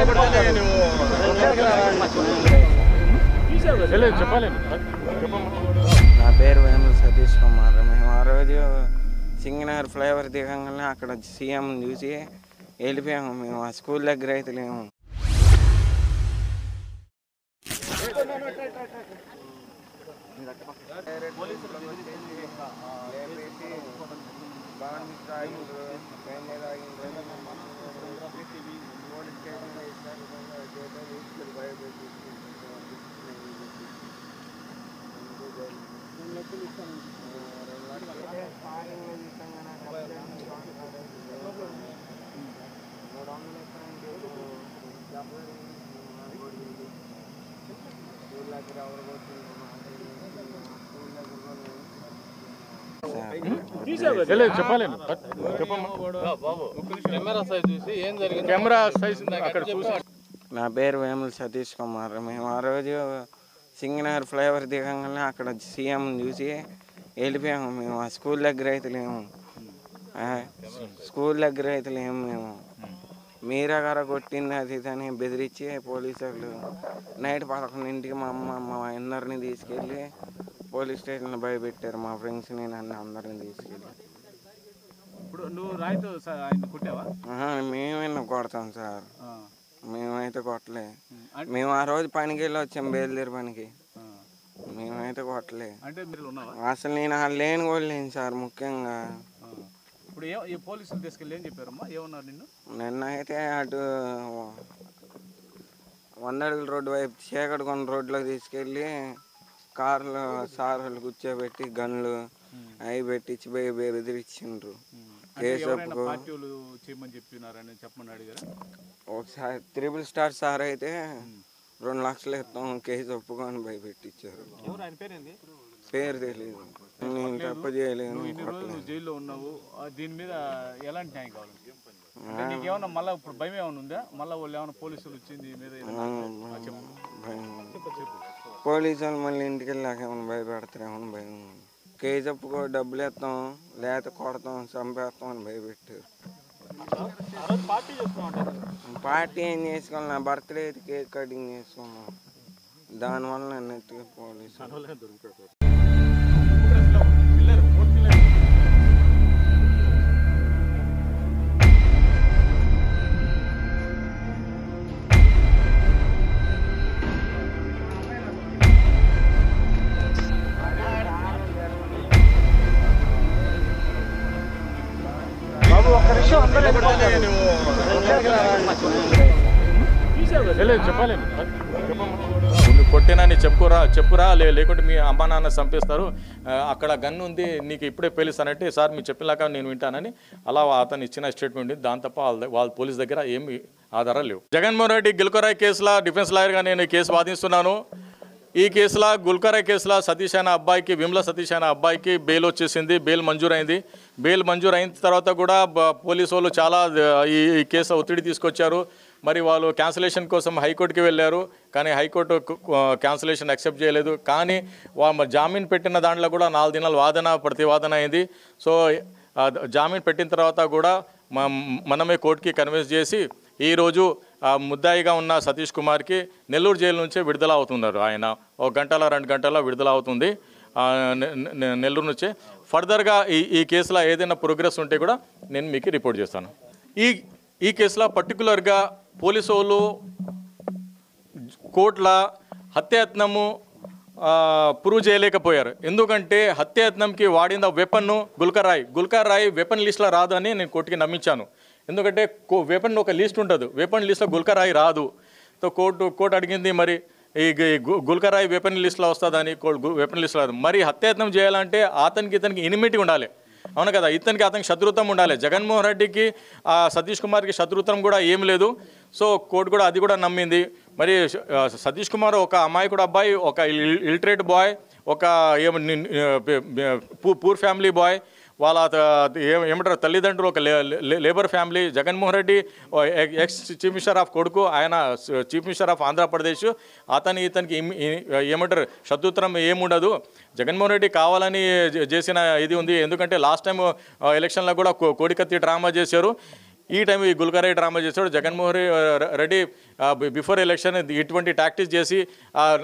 నా పేరు వేముల సతీష్ కుమార్. మేము ఆ రోజు సింగనగర్ ఫ్లైఓవర్ దిగంగానే అక్కడ సీఎం చూసి వెళ్ళిపోయాము. మేము ఆ స్కూల్ దగ్గర అయితే లేము. నా పేరు వేముల సతీష్ కుమార్. మేము ఆ రోజు సింగనగర్ ఫ్లైఓవర్ దిగంగానే అక్కడ సీఎం చూసి వెళ్ళిపోయాము. మేము ఆ స్కూల్ దగ్గర అయితే లేము. మేము మీరాగార కొట్టింది అది అని బెదిరించి పోలీసు వాళ్ళు నైట్ 11ంటికి మా అందరిని తీసుకెళ్ళి పోలీస్ స్టేషన్లో భయపెట్టారు. మా ఫ్రెండ్స్ని నన్ను అందరిని తీసుకెళ్ళి. మేమైనా కొడతాం సార్, మేమైతే కొట్టలే. మేము ఆ రోజు పనికి వెళ్ళి వచ్చాం, బయలుదేరి పనికి. మేమైతే కొట్టలే. అసలు నేను లేని కూడా లేను సార్. ముఖ్యంగా నిన్న అయితే అటు 100 అడుగుల రోడ్డు వైపు చీకటికొండ రోడ్లో తీసుకెళ్ళి కార్లో సార్ వాళ్ళు కూర్చోబెట్టి గన్లు అవి పెట్టించి బెదిరించిండ్రు. కేసు ఒకసారి 3 స్టార్ సార్ అయితే 2 లక్షలు ఇస్తాం కేసు ఒప్పుకొని భయపెట్టించారు. పేరు తెలియదు, నేను తప్పు చేయలేదు. జైల్లో ఉన్నావు, దీని మీద ఎలాంటి న్యాయం కావాలి? నీకేమన్నా మళ్ళీ ఇప్పుడు భయం ఏమైనా ఉందా? మళ్ళీ వాళ్ళు ఏమైనా పోలీసులు వచ్చింది మీద పోలీసు వాళ్ళు మళ్ళీ ఇంటికి వెళ్ళాక ఏమైనా భయపెడతారేమో భయం. కేసు ఒప్పుకో డబ్బులు ఇస్తాం, లేకపోతే కొడతాం, చంపేస్తాం అని భయపెట్టారు. పార్టీ ఏం చేసుకోవాలి? నా బర్త్డే అయితే కేక్ కటింగ్ చేసుకున్నాం. దానివల్ల నన్ను ఎత్తుగా పోలీసు కొట్టినని చెప్పురా లేకుంటే మీ అమ్మా నాన్న చంపేస్తారు, అక్కడ గన్ను ఉంది, నీకు ఇప్పుడే పేలుస్తానంటే సార్ మీరు చెప్పినాక నేను వింటానని అలా అతను ఇచ్చిన స్టేట్మెంట్. దాని తప్ప వాళ్ళ పోలీస్ దగ్గర ఏమి ఆధారాలు లేవు. జగన్మోహన్ రెడ్డి గిల్కరాయ్ కేసులో డిఫెన్స్ లాయర్గా నేను ఈ కేసు వాదిస్తున్నాను. ఈ కేసులో గుల్కరాయ్ కేసులో సతీష్ అయిన అబ్బాయికి, విమల సతీష్ అయిన అబ్బాయికి బెయిల్ వచ్చేసింది, బెయిల్ మంజూరైంది. బెయిల్ మంజూరు అయిన తర్వాత కూడా పోలీసు వాళ్ళు చాలా ఈ కేసు ఒత్తిడి తీసుకొచ్చారు. మరి వాళ్ళు క్యాన్సిలేషన్ కోసం హైకోర్టుకి వెళ్ళారు, కానీ హైకోర్టు క్యాన్సిలేషన్ యాక్సెప్ట్ చేయలేదు. కానీ జామీన్ పెట్టిన దాంట్లో కూడా 4 దినాలు ప్రతివాదన అయింది. సో జామీన్ పెట్టిన తర్వాత కూడా మనమే కోర్టుకి కన్విన్స్ చేసి ఈరోజు ముద్దాయిగా ఉన్న సతీష్ కుమార్కి నెల్లూరు జైలు నుంచే విడుదల అవుతున్నారు. ఆయన 1 గంటల 2 గంటల విడుదల అవుతుంది నెల్లూరు నుంచే. ఫర్దర్గా ఈ కేసులో ఏదైనా ప్రోగ్రెస్ ఉంటే కూడా నేను మీకు రిపోర్ట్ చేస్తాను. ఈ కేసులో పర్టికులర్గా పోలీసు వాళ్ళు కోర్టుల హత్యాయత్నము ప్రూవ్ చేయలేకపోయారు. ఎందుకంటే హత్యాయత్నంకి వాడిన వెపన్ను గుల్కరాయ్ వెపన్ లిస్ట్లో రాదు అని నేను కోర్టుకి నమ్మించాను. ఎందుకంటే వెపన్ ఒక లిస్ట్ ఉంటుంది, వెపన్ లిస్ట్లో గుల్కరాయ్ రాదు. సో కోర్టు అడిగింది మరి ఈ గుల్కరాయ్ వెపన్ లిస్ట్లో వస్తుందని, వెపన్ లిస్ట్లో రాదు. మరి హత్యాయత్నం చేయాలంటే ఇతనికి ఇనిమిటీ ఉండాలి, అవును కదా, అతనికి శత్రుత్వం ఉండాలి. జగన్మోహన్ రెడ్డికి సతీష్ కుమార్కి శత్రుత్వం కూడా ఏం లేదు. సో కోర్టు కూడా అది కూడా నమ్మింది. మరి సతీష్ కుమార్ ఒక అమాయకుడు అబ్బాయి, ఒక ఇల్టరేట్ బాయ్, ఒక పూర్ ఫ్యామిలీ బాయ్, వాళ్ళ ఏమంటారు తల్లిదండ్రులు ఒక labour family. Jaganmohan Reddy ex chief minister of కొడుకు, ఆయన చీఫ్ మినిస్టర్ ఆఫ్ ఆంధ్రప్రదేశ్. ఇతనికి ఏమంటారు శత్రుత్వం ఏముండదు. జగన్మోహన్ రెడ్డి కావాలని చేసిన ఇది ఉంది. ఎందుకంటే లాస్ట్ టైం ఎలక్షన్లో కూడా కోడికత్తి డ్రామా చేశారు. ఈ టైం ఈ గుల్కరాయి డ్రామా చేశాడు. జగన్మోహన్ రెడ్డి బిఫోర్ ఎలక్షన్ ఇటువంటి టాక్టిక్స్ చేసి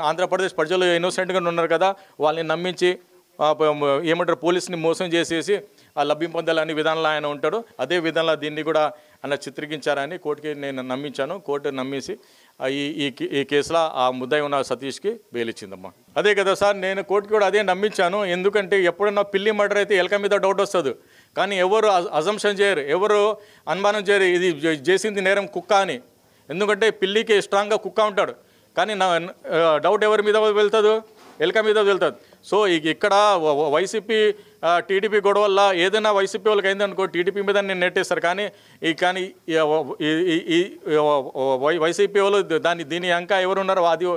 ఆంధ్రప్రదేశ్ ప్రజలు ఇన్నోసెంట్గా ఉన్నారు కదా, వాళ్ళని నమ్మించి ఏమంటారు పోలీసుని మోసం చేసేసి ఆ లభ్యం పొందాలని విధానంలో ఆయన ఉంటాడు. అదే విధంగా దీన్ని కూడా ఆయన చిత్రీకరించారని కోర్టుకి నేను నమ్మించాను. కోర్టు నమ్మేసి ఈ కేసులో ఆ ముద్దాయి ఉన్న సతీష్కి బెయిల్ ఇచ్చిందమ్మా. అదే కదా సార్, నేను కోర్టుకి కూడా అదే నమ్మించాను. ఎందుకంటే ఎప్పుడన్నా పిల్లి మర్డర్ అయితే ఎలక మీద డౌట్ వస్తుంది, కానీ ఎవరు అజంప్షన్ చేయరు, ఎవరు అనుమానం చేయరు ఇది చేసింది నేరం కుక్క అని. ఎందుకంటే పిల్లికి స్ట్రాంగ్గా కుక్క ఉంటాడు, కానీ నా డౌట్ ఎవరి మీద వెళ్తుంది, ఎలక మీద వెళ్తుంది. సో ఇక్కడ వైసీపీ టీడీపీ గొడవ వల్ల ఏదైనా వైసీపీ వాళ్ళకి అయిందనుకో టీడీపీ మీద నేను నెట్టేస్తారు, కానీ వైసీపీ వాళ్ళు దీని ఇంకా ఎవరు ఉన్నారో అది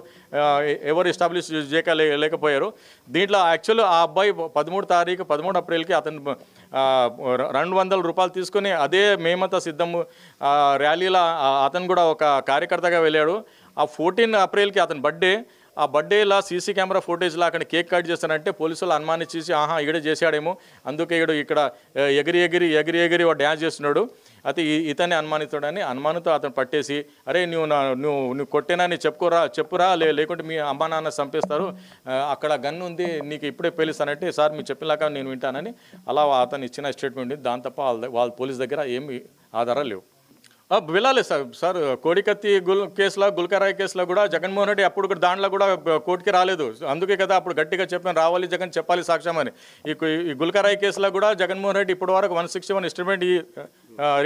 ఎవరు ఎస్టాబ్లిష్ లేకపోయారు. దీంట్లో యాక్చువల్ ఆ అబ్బాయి 13 ఏప్రిల్కి అతను 200 రూపాయలు తీసుకొని అదే మేమంతా సిద్ధము ర్యాలీలో అతను కూడా ఒక కార్యకర్తగా వెళ్ళాడు. ఆ 14 ఏప్రిల్కి అతని బర్త్డే, ఆ బర్త్డేలా సీసీ కెమెరా ఫుటేజ్లో అక్కడ కేక్ కట్ చేస్తానంటే పోలీసులు అనుమానించేసి ఈడే చేశాడేమో, అందుకే ఇక్కడ ఎగిరి వాడు డ్యాన్స్ చేస్తున్నాడు, అయితే ఇతన్ని అనుమానిస్తాడని అనుమానంతో అతను పట్టేసి అరే నువ్వు కొట్టేనా నీ చెప్పురా లేకుంటే మీ అమ్మా నాన్న చంపేస్తారు, అక్కడ గన్ను ఉంది నీకు ఇప్పుడే పేలుస్తానంటే సార్ మీరు చెప్పినాక నేను వింటానని అలా అతను ఇచ్చిన స్టేట్మెంట్ ఉంది. దాని తప్ప వాళ్ళ పోలీస్ దగ్గర ఏమి ఆధారాలు లేవు. వెళ్ళాలి సార్ కోడికత్తి కేసులో గుల్కరాయి కేసులో కూడా జగన్మోహన్ రెడ్డి అప్పుడు దాంట్లో కూడా కోర్టుకి రాలేదు. అందుకే కదా అప్పుడు గట్టిగా చెప్పాను రావాలి జగన్ చెప్పాలి సాక్ష్యం అని. ఈ గుల్కరాయి కేసులో కూడా జగన్మోహన్ రెడ్డి ఇప్పటి వరకు 161 ఇన్స్ట్రుమెంట్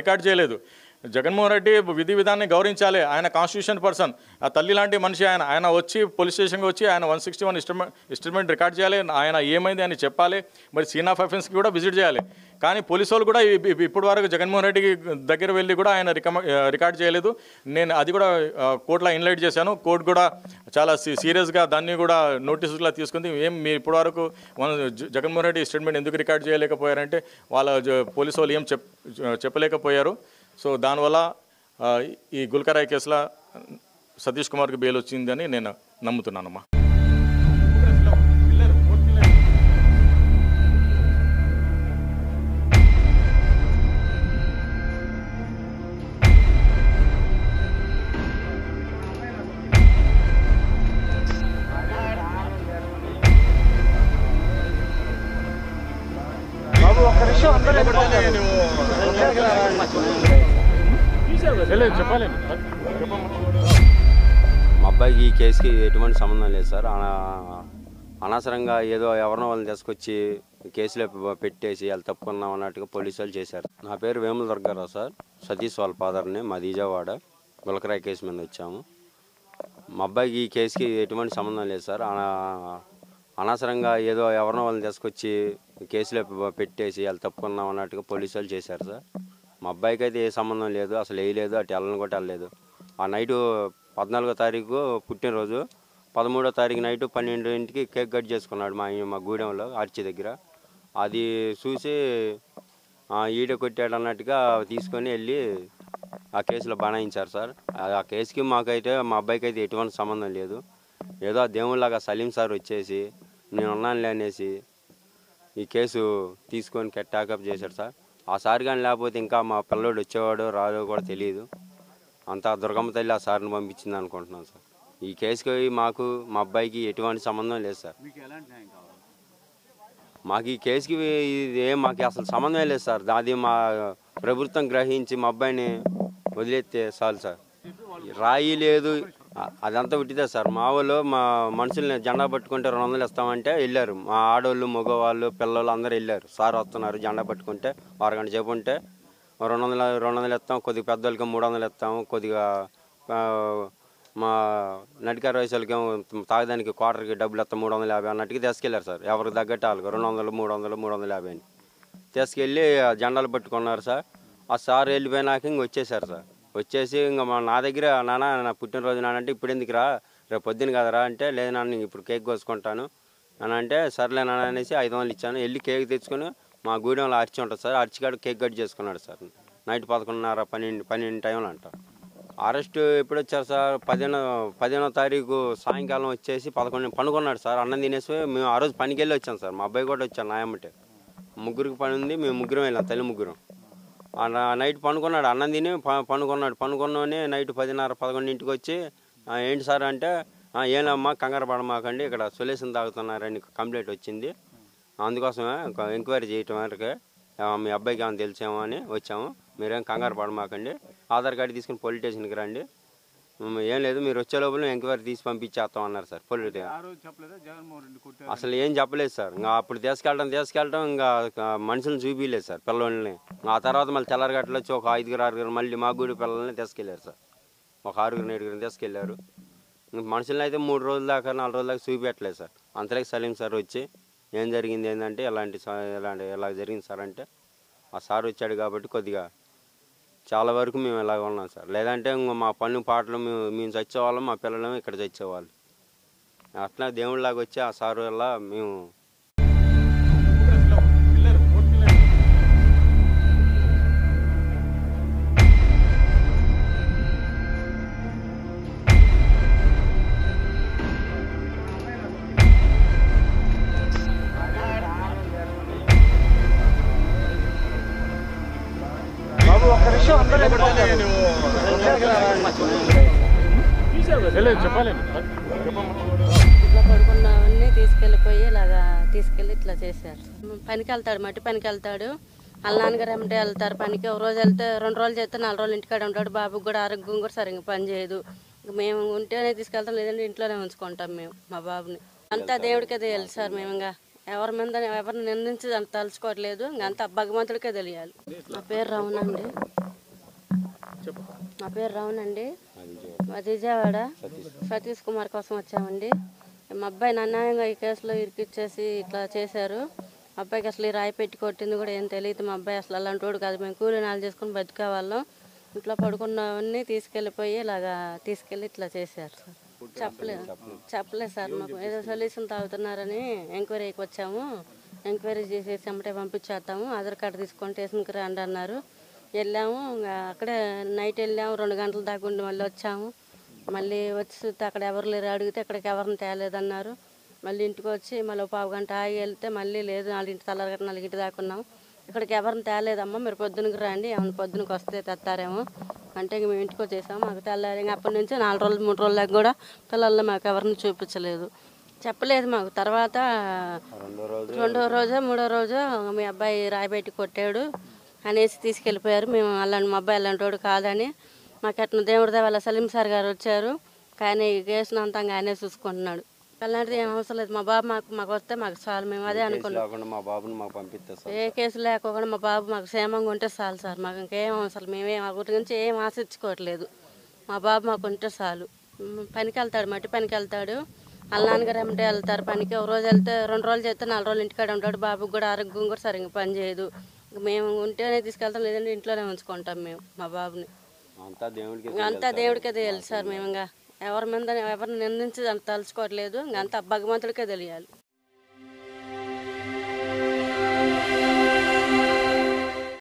రికార్డ్ చేయలేదు. జగన్మోహన్ రెడ్డి విధి విధానాన్ని గౌరవించాలి, ఆయన కాన్స్టిట్యూషన్ పర్సన్, ఆ తల్లి లాంటి మనిషి ఆయన వచ్చి పోలీస్ స్టేషన్కి వచ్చి ఆయన 161 ఇన్స్ట్రుమెంట్ రికార్డ్ చేయాలి, ఆయన ఏమైంది అని చెప్పాలి, మరి సీన్ ఆఫ్ అఫెన్స్కి కూడా విజిట్ చేయాలి. కానీ పోలీసు వాళ్ళు కూడా ఇప్పటి వరకు జగన్మోహన్ రెడ్డికి దగ్గర వెళ్ళి కూడా ఆయన రికార్డ్ చేయలేదు. నేను అది కూడా కోర్టులో ఇన్లైట్ చేశాను. కోర్టు కూడా చాలా సీరియస్గా దాన్ని కూడా నోటీసులా తీసుకుంది. మీరు ఇప్పటి వరకు జగన్మోహన్ రెడ్డి స్టేట్మెంట్ ఎందుకు రికార్డ్ చేయలేకపోయారంటే వాళ్ళ పోలీసు వాళ్ళు ఏం చెప్పలేకపోయారు. సో దానివల్ల ఈ గుల్కరాయి కేసులో సతీష్ కుమార్కి బెయిల్ వచ్చిందని నేను నమ్ముతున్నానమ్మా. మా అబ్బాయికి ఈ కేసుకి ఎటువంటి సంబంధం లేదు సార్. అనవసరంగా ఏదో ఎవరినో వాళ్ళని తీసుకొచ్చి కేసులో పెట్టేసి వాళ్ళు తప్పుకున్నాం అన్నట్టుగా పోలీసు వాళ్ళు చేశారు. నా పేరు వేముల దుర్గారావు సార్, సతీష్ వాళ్ళ ఫాదర్ని, మాది విజయవాడ. గుల్కరాయి కేసు మీద వచ్చాము. మా అబ్బాయికి ఈ కేసుకి ఎటువంటి సంబంధం లేదు సార్. అనవసరంగా ఏదో ఎవరినో వాళ్ళని తీసుకొచ్చి కేసులో పెట్టేసి వాళ్ళు తప్పుకున్నాం అన్నట్టుగా పోలీసు వాళ్ళు చేశారు సార్. మా అబ్బాయికి అయితే ఏ సంబంధం లేదు, అసలు వేయలేదు, అటు వెళ్ళని కూడా వెళ్ళలేదు. ఆ నైటు 14వ తారీఖు పుట్టినరోజు, 13వ తారీఖు నైటు 12ంటికి కేక్ కట్ చేసుకున్నాడు మా గూడెంలో ఆర్చి దగ్గర. అది చూసి ఈడ కొట్టాడు అన్నట్టుగా తీసుకొని వెళ్ళి ఆ కేసులో బనాయించారు సార్. ఆ కేసుకి మాకైతే మా అబ్బాయికి అయితే ఎటువంటి సంబంధం లేదు. ఏదో దేవుళ్ళలాగా సలీం సార్ వచ్చేసి నేను ఉన్నానులే అనేసి ఈ కేసు తీసుకొని ట్యాకప్ చేశాడు సార్. ఆ సార్ కానీ లేకపోతే ఇంకా మా పిల్లోడు వచ్చేవాడు రాదో కూడా తెలియదు. అంతా దుర్గమ్మ తల్లి ఆ సార్ని పంపించింది అనుకుంటున్నాను సార్. ఈ కేసుకి మాకు మా అబ్బాయికి ఎటువంటి సంబంధం లేదు సార్. మాకు ఈ కేసుకి మాకు అసలు సంబంధమే లేదు సార్. అది మా ప్రభుత్వం గ్రహించి మా అబ్బాయిని వదిలేస్తే చాలు సార్. రాయి లేదు, అదంతా ఉట్టిదే సార్. మా వాళ్ళు మా మనుషుల్ని జెండా పట్టుకుంటే 200 ఇస్తామంటే వెళ్ళారు. మా ఆడవాళ్ళు మగవాళ్ళు పిల్లలు అందరూ వెళ్ళారు. సార్ వస్తున్నారు జెండా పట్టుకుంటే అరగంట సేపు ఉంటే 200 ఇస్తాం, కొద్దిగా పెద్దవాళ్ళకి 300 ఇస్తాము, కొద్దిగా మా నడికారు వయసు వాళ్ళకి తాగడానికి క్వార్టర్కి డబ్బులు ఇస్తాం 350 అన్నట్టుగా తీసుకెళ్ళారు సార్. ఎవరికి తగ్గట్టు వాళ్ళకి 200, 300, 350 అని తీసుకెళ్ళి జెండాలు పట్టుకున్నారు సార్. ఆ సార్ వెళ్ళిపోయినాక ఇంక వచ్చేసారు సార్. వచ్చేసి ఇంకా నా దగ్గర నా పుట్టినరోజు నానంటే ఇప్పుడు ఎందుకురా, రేపు పొద్దున కదరా అంటే, లేదు నాన్న ఇప్పుడు కేక్ కోసుకుంటాను అని అంటే, సర్లే నాన్న అనేసి 500 ఇచ్చాను. వెళ్ళి కేక్ తెచ్చుకొని మా గూడెంలో అర్చి ఉంటుంది సార్, అర్చికాడ కేక్ కట్ చేసుకున్నాడు సార్. నైట్ 11:30, 12 టైంలో అంట. అరెస్ట్ ఎప్పుడు వచ్చారు సార్? 15వ తారీఖు సాయంకాలం వచ్చేసి 11 పనుకున్నాడు సార్. అన్నం తినేసి మేము ఆ రోజు పనికి వెళ్ళి వచ్చాం సార్. మా అబ్బాయి కూడా వచ్చాను నాయమ్మటే. ముగ్గురికి పని ఉంది, మేము ముగ్గురం వెళ్ళాం, తల్లి ముగ్గురం. నైట్ పనుకున్నాడు, అన్నం తిని పనుకున్నానే నైట్ 10:30, 11ంటికి వచ్చి ఏంటి సార్ అంటే ఏనమ్మా కంగారు పడమాకండి, ఇక్కడ సొల్యూషన్ తాగుతున్నారని కంప్లైంట్ వచ్చింది, అందుకోసమే ఎంక్వైరీ చేయటం వరకే మీ అబ్బాయికి ఏమైనా తెలిసేమో అని వచ్చాము, మీరేం కంగారు పడమాకండి, ఆధార్ కార్డు తీసుకుని పోలీస్ స్టేషన్కి రండి, ఏం లేదు మీరు వచ్చే లోపల ఎంక్వైరీ తీసి పంపించేస్తాం అన్నారు సార్. పోలీస్ అసలు ఏం చెప్పలేదు సార్. ఇంకా అప్పుడు తీసుకెళ్ళటం ఇంకా మనుషులను చూపించలేదు సార్ పిల్లల్ని. ఆ తర్వాత మళ్ళీ తెల్లరగట్లో వచ్చి ఒక 5-6 మళ్ళీ మా గుడి పిల్లల్ని తీసుకెళ్ళారు సార్. ఒక 6-7 తీసుకెళ్ళారు. మనుషులను అయితే 3 రోజుల దాకా 4 రోజుల దాకా చూపించట్లేదు సార్. అంతలోకి సలీం సార్ వచ్చి ఏం జరిగింది ఏంటంటే ఇలా జరిగింది సార్ అంటే ఆ సార్ వచ్చాడు కాబట్టి కొద్దిగా చాలా వరకు మేము ఇలాగ ఉన్నాం సార్. లేదంటే ఇంకా మా పన్ను పాటలు మేము చచ్చేవాళ్ళం, మా పిల్లలు ఇక్కడ చచ్చేవాళ్ళు. అట్లా దేవుడిలాగా వచ్చి ఆ సారు వల్ల మేము ఇట్లా పడుకున్నవన్నీ తీసుకెళ్ళిపోయి ఇలాగా తీసుకెళ్ళి ఇట్లా చేశారు. పనికి వెళ్తాడు, మట్టి పనికి వెళ్తాడు. వాళ్ళ నాన్నగారు ఏమంటే వెళ్తారు పనికి. ఒక రోజు వెళ్తే 2 రోజులు చేస్తే 4 రోజులు ఇంటికాడ ఉంటాడు. బాబుకి కూడా ఆరోగ్యం కూడా సరిగ్గా పని చేయదు. మేము ఉంటేనే తీసుకెళ్తాం, లేదంటే ఇంట్లోనే ఉంచుకుంటాం మేము మా బాబుని. అంతా దేవుడికే తెలియాలి సార్. మేము ఇంకా ఎవరిని నిందించి అంత తలుచుకోవట్లేదు. ఇంకంతా భగవంతుడికే తెలియాలి. నా పేరు రమణ అండి. మాది విజయవాడ. సతీష్ కుమార్ కోసం వచ్చామండి. మా అబ్బాయిని అన్యాయంగా ఈ కేసులో ఇరికిచ్చేసి ఇట్లా చేశారు. అబ్బాయికి అసలు ఈ రాయి పెట్టి కొట్టింది కూడా ఏం తెలియదు. మా అబ్బాయి అసలు అలాంటి వాడు కాదు. మేము కూలీనాలు చేసుకుని బతికే వాళ్ళం. ఇంట్లో పడుకున్నవన్నీ తీసుకెళ్ళిపోయి ఇలాగా తీసుకెళ్ళి ఇట్లా చేశారు సార్. చెప్పలేదు సార్. మాకు ఏదో సొల్యూషన్ తాగుతున్నారని ఎంక్వైరీకి వచ్చాము. ఎంక్వైరీ చేసేసి అమ్మటే పంపించేస్తాము, ఆధార్ కార్డు తీసుకొని స్టేషన్కి రండి అన్నారు. వెళ్ళాము. అక్కడే నైట్ వెళ్ళాము, 2 గంటల దాకా ఉండి మళ్ళీ వచ్చాము. మళ్ళీ వచ్చి చూస్తే అక్కడ ఎవరు లేరు. అడిగితే ఇక్కడికి ఎవరిని తేలేదన్నారు. మళ్ళీ ఇంటికి వచ్చి మళ్ళీ 1/2 గంట ఆగి వెళ్తే మళ్ళీ లేదు, 4 దాకా ఉన్నాము. ఇక్కడికి ఎవరిని తేలేదమ్మా, మీరు పొద్దునకి రండి, ఏమన్నా పొద్దునకి వస్తే తెస్తారేమో అంటే ఇంక మేము ఇంటికి వచ్చేసాము. మాకు తెల్లారి అప్పటి నుంచి 4 రోజులు 3 రోజుల దాకా కూడా పిల్లల్లో మాకు ఎవరిని చూపించలేదు, చెప్పలేదు మాకు. తర్వాత 2వ రోజు 3వ రోజు మీ అబ్బాయి రాయిబెట్టి కొట్టాడు అనేసి తీసుకెళ్ళిపోయారు. మేము అలాంటి మా అబ్బాయి అలాంటి కాదని మాకు అట్లా దేవుడి దేవాల సలీం సార్ గారు వచ్చారు. కానీ ఈ కేసును అంతా ఆయనే చూసుకుంటున్నాడు. అలాంటిది ఏం అవసరం లేదు. మా బాబు మాకు వస్తే మాకు చాలు, మేము అదే అనుకున్నాం. ఏ కేసు లేకుండా మా బాబు మాకు క్షేమంగా ఉంటే చాలు సార్. మాకు ఇంకేం అవసరం, మేమేం ఆ గురించి ఏం ఆశించుకోవట్లేదు. మా బాబు మాకు ఉంటే చాలు. పనికి వెళ్తాడు, మట్టి పనికి వెళ్తాడు. వాళ్ళ నాన్నగారు ఏమంటే వెళ్తారు పనికి. ఒక రోజు వెళ్తే 2 రోజులు చేస్తే 4 రోజులు ఇంటికాడ ఉంటాడు. బాబుకి కూడా ఆరోగ్యం కూడా సరిగ్గా పని చేయదు. మేము ఉంటేనే తీసుకెళ్తాం, లేదంటే ఇంట్లోనే ఉంచుకుంటాం మేము మా బాబుని. అంతా దేవుడికే తెలియాలి సార్. మేము ఇంకా ఎవరిని నిందించి అంత తలుచుకోవట్లేదు. ఇంకంతా భగవంతుడికే తెలియాలి.